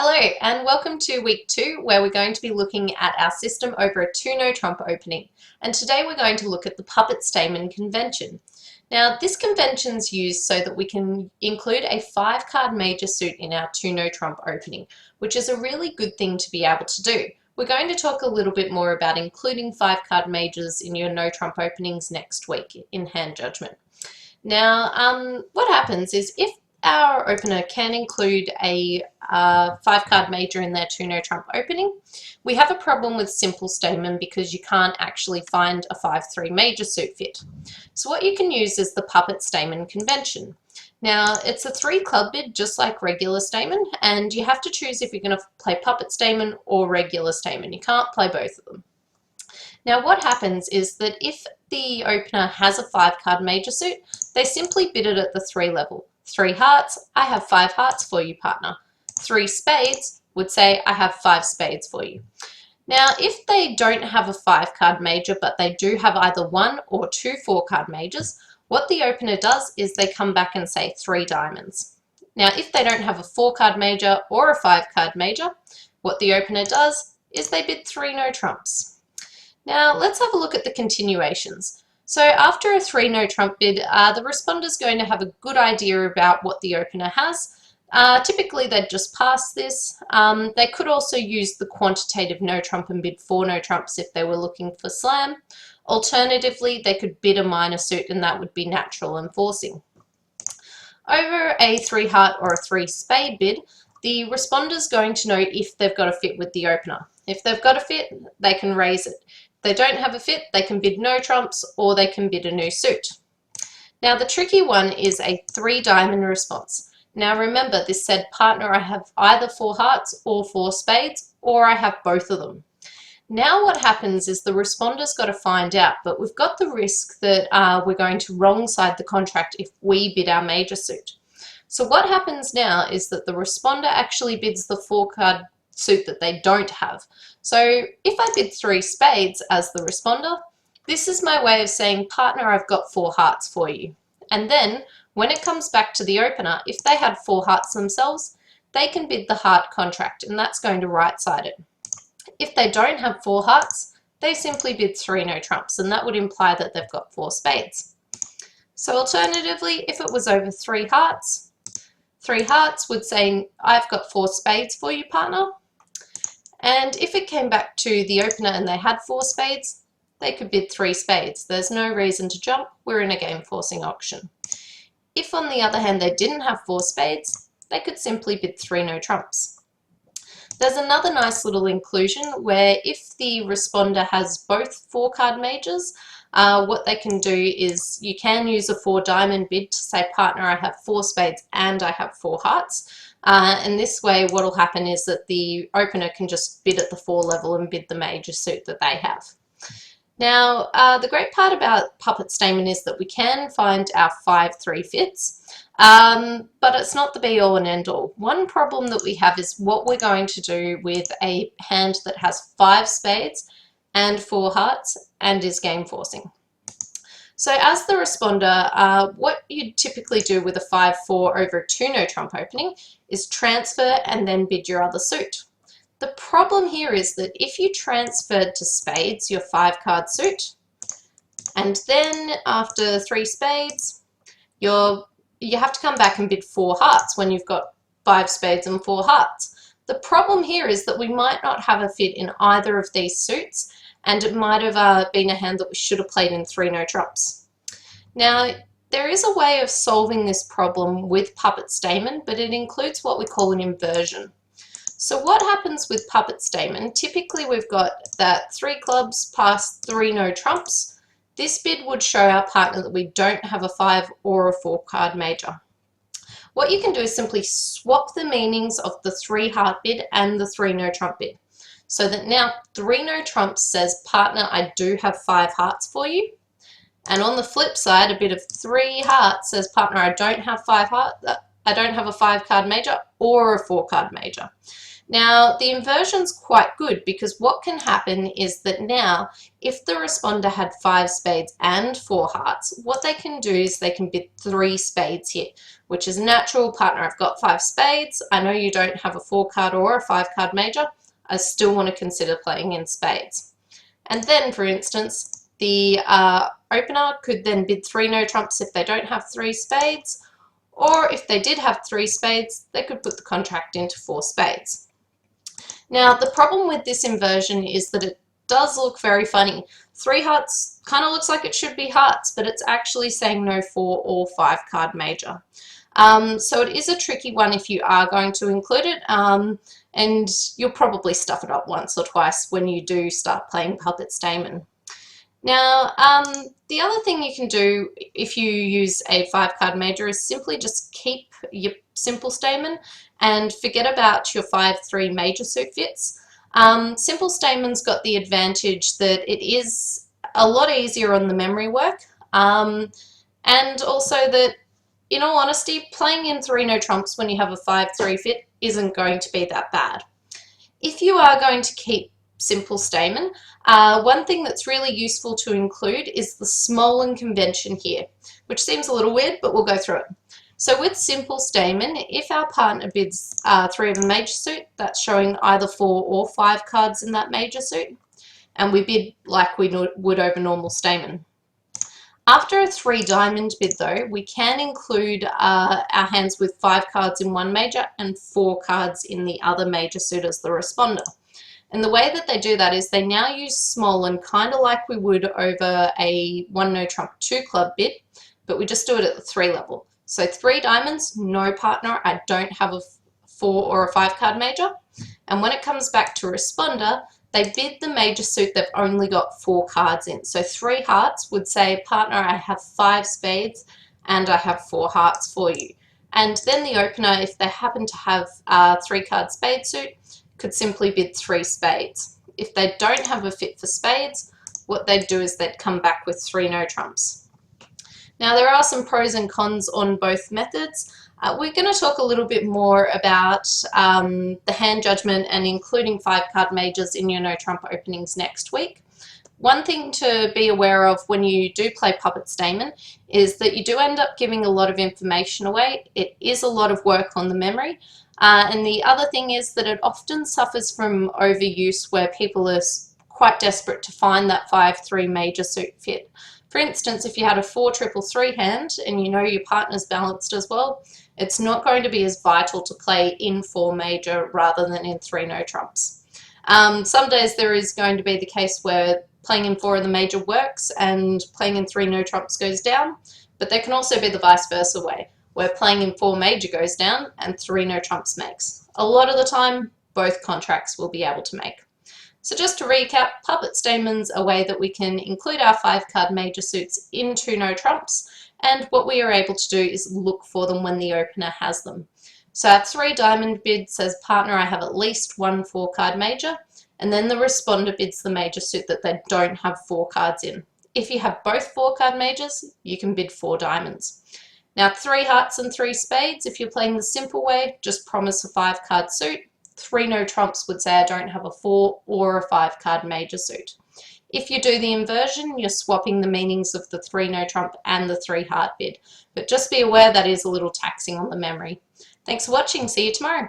Hello and welcome to week 2 where we're going to be looking at our system over a 2-no trump opening, and today we're going to look at the puppet stamen convention. Now this convention is used so that we can include a 5-card major suit in our 2-no trump opening, which is a really good thing to be able to do. We're going to talk a little bit more about including 5-card majors in your no trump openings next week in hand judgment. Now what happens is if our opener can include a 5-card major in their 2-no trump opening, we have a problem with simple stamen because you can't actually find a 5-3 major suit fit. So what you can use is the puppet stamen convention. Now it's a 3-club bid just like regular stamen, and you have to choose if you're going to play puppet stamen or regular stamen. You can't play both of them. Now what happens is that if the opener has a 5-card major suit, they simply bid it at the 3 level. 3 hearts, I have 5 hearts for you, partner. 3 spades would say, I have 5 spades for you. Now, if they don't have a 5-card major, but they do have either 1 or 2 4-card majors, what the opener does is they come back and say 3 diamonds. Now, if they don't have a 4-card major or a 5-card major, what the opener does is they bid 3 no trumps. Now, let's have a look at the continuations. So after a 3 no trump bid, the responder is going to have a good idea about what the opener has. Typically they'd just pass this. They could also use the quantitative no trump and bid 4 no trumps if they were looking for slam. Alternatively, they could bid a minor suit and that would be natural and forcing. Over a 3 heart or a 3 spade bid, the responder is going to know if they've got a fit with the opener. If they've got a fit, they can raise it. If they don't have a fit, they can bid no trumps or they can bid a new suit. Now the tricky one is a 3 diamond response. Now remember, this said, partner, I have either 4 hearts or 4 spades, or I have both of them. Now what happens is the responder's got to find out, but we've got the risk that we're going to wrong side the contract if we bid our major suit. So what happens now is that the responder actually bids the 4-card suit that they don't have. So if I bid 3 spades as the responder, this is my way of saying, partner, I've got 4 hearts for you. And then when it comes back to the opener, if they had 4 hearts themselves, they can bid the heart contract, and that's going to right side it. If they don't have 4 hearts, they simply bid 3 no trumps, and that would imply that they've got 4 spades. So alternatively, if it was over 3 hearts would say, I've got 4 spades for you, partner. And if it came back to the opener and they had 4 spades, they could bid 3 spades. There's no reason to jump. We're in a game forcing auction. If on the other hand they didn't have 4 spades, they could simply bid 3 no trumps. There's another nice little inclusion where if the responder has both 4-card majors, what they can do is you can use a 4 diamond bid to say, partner, I have 4 spades and I have 4 hearts. And this way what will happen is that the opener can just bid at the 4 level and bid the major suit that they have. Now, the great part about puppet stamen is that we can find our 5-3 fits, but it's not the be-all and end-all. One problem that we have is what we're going to do with a hand that has 5 spades and 4 hearts and is game forcing. So as the responder, what you'd typically do with a 5-4 over a 2 no trump opening is transfer and then bid your other suit. The problem here is that if you transferred to spades, your 5-card suit, and then after 3 spades, you have to come back and bid 4 hearts when you've got 5 spades and 4 hearts. The problem here is that we might not have a fit in either of these suits, and it might have been a hand that we should have played in 3 no trumps. Now, there is a way of solving this problem with puppet stamen, but it includes what we call an inversion. So what happens with puppet stamen? Typically we've got that 3 clubs past 3 no trumps. This bid would show our partner that we don't have a 5 or a 4-card major. What you can do is simply swap the meanings of the 3 heart bid and the 3 no trump bid. So that now 3 no trumps says, partner, I do have 5 hearts for you. And on the flip side, a bid of 3 hearts says, partner, I don't have 5 hearts. I don't have a 5-card major or a 4-card major. Now, the inversion's quite good because what can happen is that now, if the responder had 5 spades and 4 hearts, what they can do is they can bid 3 spades here, which is natural. Partner, I've got 5 spades. I know you don't have a 4-card or a 5-card major. I still want to consider playing in spades. And then, for instance, the opener could then bid 3 no trumps if they don't have 3 spades, or if they did have 3 spades, they could put the contract into 4 spades. Now, the problem with this inversion is that it does look very funny. 3 hearts kind of looks like it should be hearts, but it's actually saying no 4 or 5-card major. So it is a tricky one if you are going to include it, and you'll probably stuff it up once or twice when you do start playing Puppet Stayman. Now, the other thing you can do if you use a 5-card major is simply just keep your simple Stayman and forget about your 5-3 major suit fits. Simple Stayman's got the advantage that it is a lot easier on the memory work, and also that, in all honesty, playing in 3 no trumps when you have a 5-3 fit isn't going to be that bad. If you are going to keep simple Stayman, one thing that's really useful to include is the Smolin convention here, which seems a little weird, but we'll go through it. So with simple Stayman, if our partner bids 3 of a major suit, that's showing either 4 or 5 cards in that major suit, and we bid like we would over normal Stayman. After a 3 diamond bid though, we can include our hands with 5 cards in one major and 4 cards in the other major suit as the responder. And the way that they do that is they now use Smolin kind of like we would over a 1 no trump 2 club bid, but we just do it at the 3 level. So 3 diamonds, no partner, I don't have a 4 or a 5-card major. And when it comes back to responder, they bid the major suit they've only got 4 cards in. So 3 hearts would say, partner, I have 5 spades and I have 4 hearts for you. And then the opener, if they happen to have a 3-card spade suit, could simply bid 3 spades. If they don't have a fit for spades, what they'd do is they'd come back with 3 no trumps. Now, there are some pros and cons on both methods. We're going to talk a little bit more about the hand judgment and including 5-card majors in your no trump openings next week. One thing to be aware of when you do play Puppet Stayman is that you do end up giving a lot of information away. It is a lot of work on the memory. And the other thing is that it often suffers from overuse where people are quite desperate to find that 5-3 major suit fit. For instance, if you had a 4-3-3 hand and you know your partner's balanced as well, it's not going to be as vital to play in 4 major rather than in 3 no trumps. Some days there is going to be the case where playing in 4 of the major works and playing in 3 no trumps goes down, but there can also be the vice versa way, where playing in 4 major goes down and 3 no trumps makes. A lot of the time, both contracts will be able to make. So just to recap, Puppet Stayman's a way that we can include our 5-card major suits into no trumps, and what we are able to do is look for them when the opener has them. So our 3 diamond bid says, partner, I have at least 1 4-card major, and then the responder bids the major suit that they don't have 4 cards in. If you have both 4-card majors, you can bid 4 diamonds. Now 3 hearts and 3 spades, if you're playing the simple way, just promise a 5-card suit. 3 no trumps would say I don't have a 4 or a 5-card major suit. If you do the inversion, you're swapping the meanings of the 3 no trump and the 3 heart bid. But just be aware that is a little taxing on the memory. Thanks for watching. See you tomorrow.